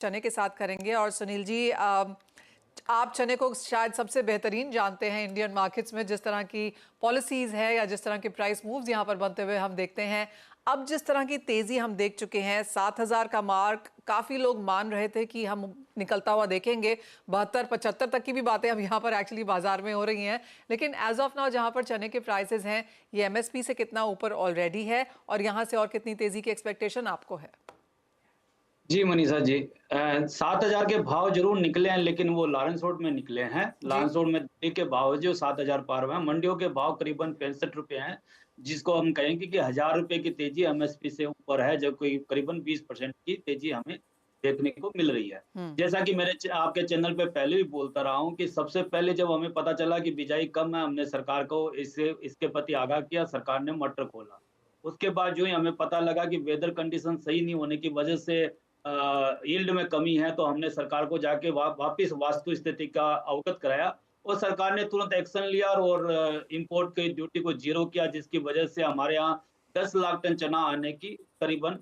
चने के साथ करेंगे। और सुनील जी, आप चने को शायद सबसे बेहतरीन जानते हैं इंडियन मार्केट्स में, जिस तरह की पॉलिसीज है या जिस तरह के प्राइस मूव्स यहाँ पर बनते हुए हम देखते हैं। अब जिस तरह की तेजी हम देख चुके हैं, 7,000 का मार्क काफी लोग मान रहे थे कि हम निकलता हुआ देखेंगे। 72-75 तक की भी बातें अब यहाँ पर एक्चुअली बाजार में हो रही हैं। लेकिन एज ऑफ नाउ जहाँ पर चने के प्राइसेस हैं, ये एमएसपी से कितना ऊपर ऑलरेडी है और यहाँ से और कितनी तेजी की एक्सपेक्टेशन आपको है? जी मनीषा जी, 7,000 के भाव जरूर निकले हैं, लेकिन वो लॉरेंस रोड में निकले हैं। जी। लॉरेंस रोड में दिल्ली के भाव जो 7,000 पार हुए हैं, मंडियों के भाव करीबन 65 रुपए हैं, जिसको हम कहेंगे कि 1,000 रुपए की तेजी एमएसपी से ऊपर है, जो कोई करीबन 20% की तेजी हमें देखने को मिल रही है। हम्म। जैसा कि आपके चैनल पे पहले भी बोलता रहा हूँ कि सबसे पहले जब हमें पता चला कि बिजाई कम है, हमने सरकार को इसके प्रति आगाह किया, सरकार ने मटर खोला। उसके बाद जो ही हमें पता लगा कि वेदर कंडीशन सही नहीं होने की वजह से यील्ड में कमी है, तो हमने सरकार को जाके वापिस वास्तु स्थिति का अवगत कराया और सरकार ने तुरंत एक्शन लिया और इंपोर्ट की ड्यूटी को जीरो किया, जिसकी वजह से हमारे यहाँ 10 लाख टन चना आने की करीबन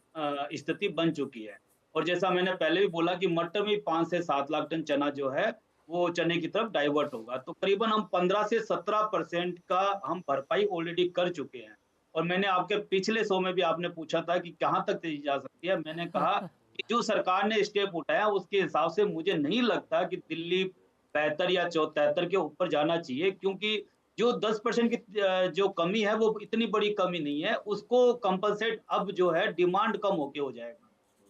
स्थिति बन चुकी है। और जैसा मैंने पहले भी बोला कि मटर में 5 से 7 लाख टन चना जो है वो चने की तरफ डाइवर्ट होगा, तो करीबन हम 15 से 17% का हम भरपाई ऑलरेडी कर चुके हैं। और मैंने आपके पिछले शो में भी आपने पूछा था कि कहाँ तक तेजी जा सकती है, मैंने कहा कि जो सरकार ने स्टेप उठाया उसके हिसाब से मुझे नहीं लगता कि दिल्ली 75 या 73 के ऊपर जाना चाहिए, क्योंकि जो 10% की जो कमी है वो इतनी बड़ी कमी नहीं है, उसको कंपनसेट अब जो है डिमांड कम होके हो जाएगा।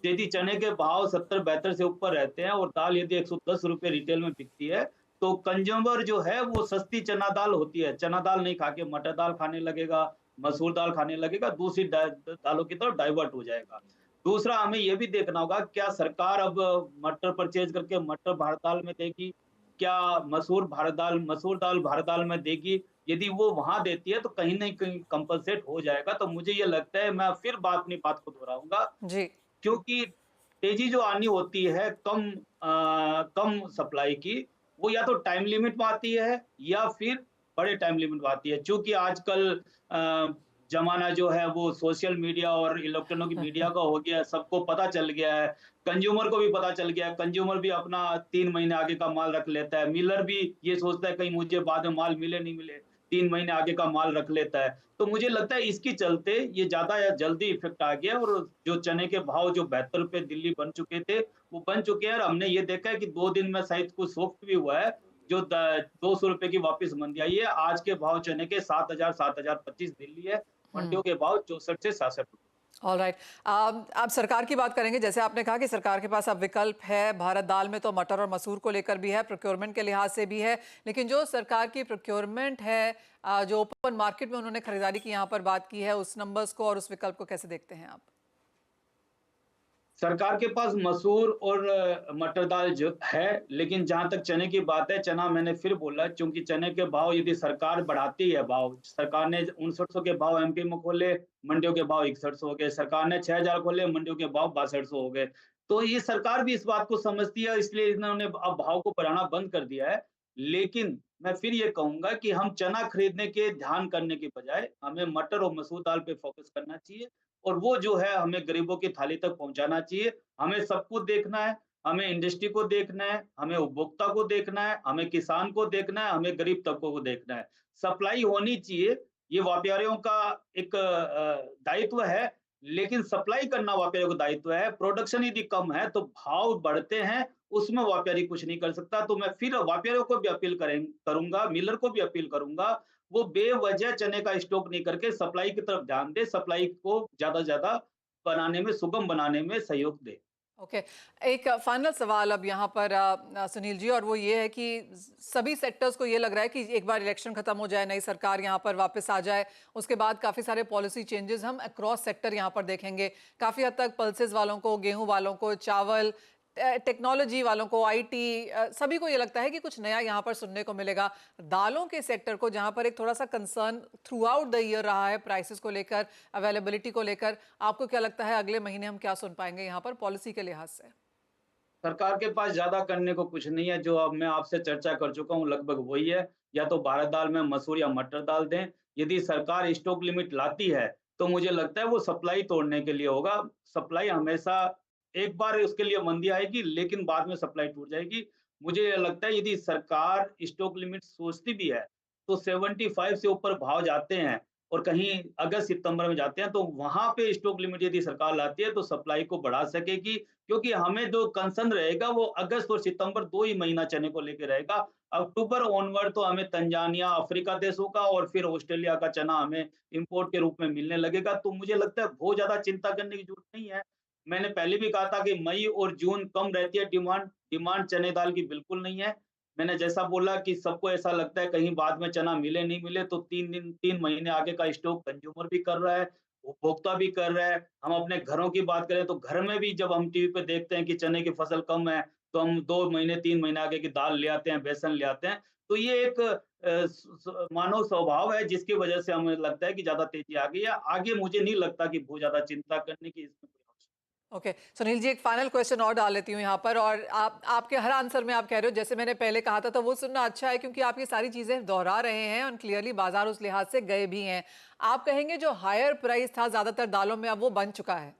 यदि चने के भाव 70-72 से ऊपर रहते हैं और दाल यदि 110 रुपए रिटेल में बिकती है, तो कंज्यूमर जो है वो सस्ती चना दाल होती है, चना दाल नहीं खा के मटर दाल खाने लगेगा, मसूर दाल खाने लगेगा, दूसरी दालों की तरफ डाइवर्ट हो जाएगा। दूसरा हमें ये भी देखना होगा, क्या सरकार अब मटर परचेज करके मटर भारत दाल में देगी? क्या मसूर दाल भारत दाल में देगी? यदि वो वहाँ देती है तो कहीं न कहीं कंपनसेट हो जाएगा। तो मुझे ये लगता है, मैं फिर अपनी बात को दोहराऊँगा, जी। क्योंकि तेजी जो आनी होती है कम सप्लाई की, वो या तो टाइम लिमिट में आती है या फिर बड़े टाइम लिमिट में आती है। चूँकि आजकल अ, ज़माना जो है वो सोशल मीडिया और इलेक्ट्रॉनिक मीडिया का हो गया है, सबको पता चल गया है, कंज्यूमर को भी पता चल गया है, कंज्यूमर भी अपना 3 महीने आगे का माल रख लेता है, मिलर भी ये सोचता है कहीं मुझे बाद में माल मिले नहीं मिले, 3 महीने आगे का माल रख लेता है। तो मुझे लगता है इसके चलते ये ज़्यादा या जल्दी इफ़ेक्ट आ गया और जो चने के भाव जो 72 रुपए दिल्ली बन चुके थे, वो बन चुके हैं और हमने ये देखा है कि 2 दिन में शायद कुछ सॉफ्ट भी हुआ है, जो द 200 रुपए की वापस मंदी आई है। आज के भाव चने के 7,000 7,025 दिल्ली है, हम्म। मंडियों के भाव 64 से 66। ऑलराइट। आप सरकार की बात करेंगे। जैसे आपने कहा कि सरकार के पास अब विकल्प है, भारत दाल में तो मटर और मसूर को लेकर भी है, प्रोक्योरमेंट के लिहाज से भी है। लेकिन जो सरकार की प्रोक्योरमेंट है, जो ओपन मार्केट में उन्होंने खरीदारी की यहाँ पर बात की है, उस नंबर्स को और उस विकल्प को कैसे देखते हैं आप? सरकार के पास मसूर और मटर दाल जो है, लेकिन जहाँ तक चने की बात है, चना मैंने फिर बोला, चूँकि चने के भाव यदि सरकार बढ़ाती है भाव, सरकार ने 5900 के भाव एमपी में खोले, मंडियों के भाव 6100 हो गए, सरकार ने 6,000 खोले, मंडियों के भाव 6200 हो गए। तो ये सरकार भी इस बात को समझती है, इसलिए इन्होंने अब भाव को बढ़ाना बंद कर दिया है। लेकिन मैं फिर ये कहूँगा कि हम चना खरीदने के ध्यान करने के बजाय, हमें मटर और मसूर दाल पे फ़ोकस करना चाहिए और वो जो है हमें गरीबों की थाली तक पहुँचाना चाहिए। हमें सबको देखना है, हमें इंडस्ट्री को देखना है, हमें उपभोक्ता को देखना है, हमें किसान को देखना है, हमें गरीब तबकों को देखना है। सप्लाई होनी चाहिए, ये व्यापारियों का एक दायित्व है, लेकिन सप्लाई करना व्यापारियों का दायित्व है। प्रोडक्शन यदि कम है तो भाव बढ़ते हैं, उसमें व्यापारी कुछ नहीं कर सकता। तो मैं फिर व्यापारियों को भी अपील करूँगा, मिलर को भी अपील करूँगा, वो बेवजह चने का स्टॉक नहीं करके सप्लाई की तरफ ध्यान दें, सप्लाई को ज़्यादा से ज़्यादा बनाने में, सुगम बनाने में सहयोग दें। ओके। एक फाइनल सवाल अब यहाँ पर सुनील जी, और वो ये है कि सभी सेक्टर्स को ये लग रहा है कि एक बार इलेक्शन खत्म हो जाए, नई सरकार यहाँ पर वापस आ जाए, उसके बाद काफ़ी सारे पॉलिसी चेंजेस हम अक्रॉस सेक्टर यहाँ पर देखेंगे। काफ़ी हद तक पल्सेस वालों को, गेहूं वालों को, चावल, टेक्नोलॉजी वालों को, आईटी, सभी को ये लगता है कि कुछ नया यहाँ पर सुनने को मिलेगा। दालों के सेक्टर को, जहाँ पर एक थोड़ा सा concern through out the year रहा है प्राइसेस को लेकर, अवेलेबिलिटी को लेकर, आपको क्या लगता है अगले महीने हम क्या सुन पाएंगे यहाँ पर पॉलिसी के लिहाज से? सरकार के पास ज़्यादा करने को कुछ नहीं है, जो अब मैं आपसे चर्चा कर चुका हूँ लगभग वही है, या तो भारत दाल में मसूर या मटर दाल दें। यदि सरकार स्टॉक लिमिट लाती है, तो मुझे लगता है वो सप्लाई तोड़ने के लिए होगा। सप्लाई हमेशा एक बार उसके लिए मंदी आएगी, लेकिन बाद में सप्लाई टूट जाएगी। मुझे ये लगता है यदि सरकार स्टॉक लिमिट सोचती भी है, तो 75 से ऊपर भाव जाते हैं और कहीं अगस्त-सितंबर में जाते हैं, तो वहाँ पे स्टॉक लिमिट यदि सरकार लाती है, तो सप्लाई को बढ़ा सकेगी। क्योंकि हमें जो कंसर्न रहेगा, वो अगस्त और सितंबर 2 ही महीना चने को लेके रहेगा। अक्टूबर ऑनवर्ड तो हमें तंजानिया, अफ्रीका देशों का और फिर ऑस्ट्रेलिया का चना हमें इम्पोर्ट के रूप में मिलने लगेगा। तो मुझे लगता है बहुत ज़्यादा चिंता करने की ज़रूरत नहीं है। मैंने पहले भी कहा था कि मई और जून कम रहती है डिमांड, डिमांड चने दाल की बिल्कुल नहीं है। मैंने जैसा बोला कि सबको ऐसा लगता है कहीं बाद में चना मिले, नहीं मिले, तो 3 महीने आगे का स्टॉक कंज्यूमर भी कर रहा है, उपभोक्ता भी कर रहा है। हम अपने घरों की बात करें तो घर में भी जब हम टीवी पे देखते हैं कि चने की फसल कम है, तो हम 2 महीने 3 महीने आगे की दाल ले आते हैं, बेसन ले आते हैं। तो ये एक मानव स्वभाव है जिसकी वजह से हमें लगता है कि ज़्यादा तेज़ी आ गई है। आगे मुझे नहीं लगता कि बहुत ज़्यादा चिंता करने की इसमें कोई आवश्यकता। ओके सुनील जी, एक फाइनल क्वेश्चन और डाल लेती हूँ यहाँ पर, और आपके हर आंसर में आप कह रहे हो जैसे मैंने पहले कहा था, तो वो सुनना अच्छा है क्योंकि आप ये सारी चीजें दोहरा रहे हैं और क्लियरली बाजार उस लिहाज से गए भी हैं। आप कहेंगे जो हायर प्राइस था ज्यादातर दालों में, अब वो बन चुका है?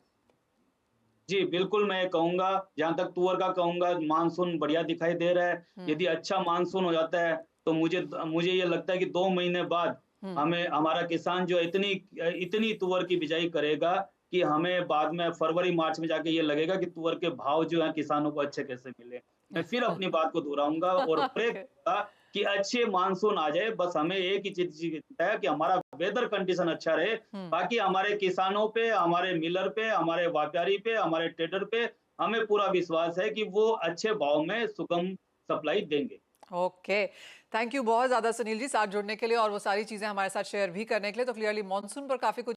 जी, बिल्कुल मैं ये कहूँगा, जहाँ तक तुअर का कहूँगा, मानसून बढ़िया दिखाई दे रहा है। हम्म। यदि अच्छा मानसून हो जाता है, तो मुझे ये लगता है कि 2 महीने बाद हम्म। हमें हमारा किसान जो इतनी तुअर की बिजाई करेगा कि हमें बाद में फरवरी-मार्च में जाके ये लगेगा कि तुअर के भाव जो हैं किसानों को अच्छे कैसे मिले। मैं फिर अपनी बात को दोहराऊँगा और प्रे ओके। करूँगा कि अच्छे मानसून आ जाए, बस हमें एक ही चीज़ की चिंता है कि हमारा वेदर कंडीशन अच्छा रहे। हम्म। बाकी हमारे किसानों पे, हमारे मिलर पे, हमारे व्यापारी पे, हमारे ट्रेडर पे हमें पूरा विश्वास है कि वो अच्छे भाव में सुगम सप्लाई देंगे। ओके, थैंक यू बहुत ज्यादा सुनील जी साथ जुड़ने के लिए और वो सारी चीजें हमारे साथ शेयर भी करने के लिए। तो क्लियरली मॉनसून पर काफी कुछ